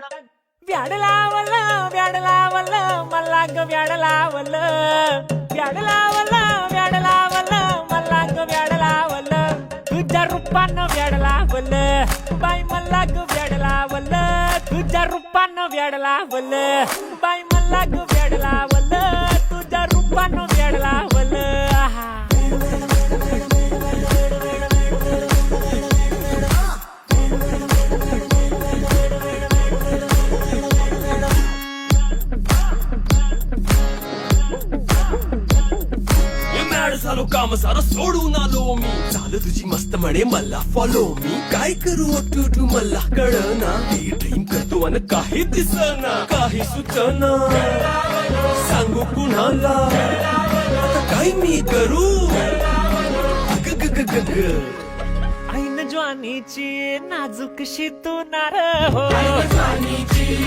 व्याड लावलं व्याड लावलं मला ग व्याड लावलं व्याड लावलं व्याड लावलं मला ग व्याड लावलं तुझ्या रूपानं व्याड लावलं बाई मला ग व्याड लावलं तुझ्या रूपानं व्याड लावलं बाई मला ग व्याड लावलं तुझ्या रूपानं व्याड लावलं आहा. झालो काम सारं सोडून आलो मी झालं तुझी मस्त म्हणे मला फॉलो मी काय करू टू मला कळना ही ड्रीम करतो आणि काही दिसना काही सुचना सांगू कुणाला आता काय मी करू ग ग ग ग ग ऐन ज्वानीची नाजूकशी तू नार हो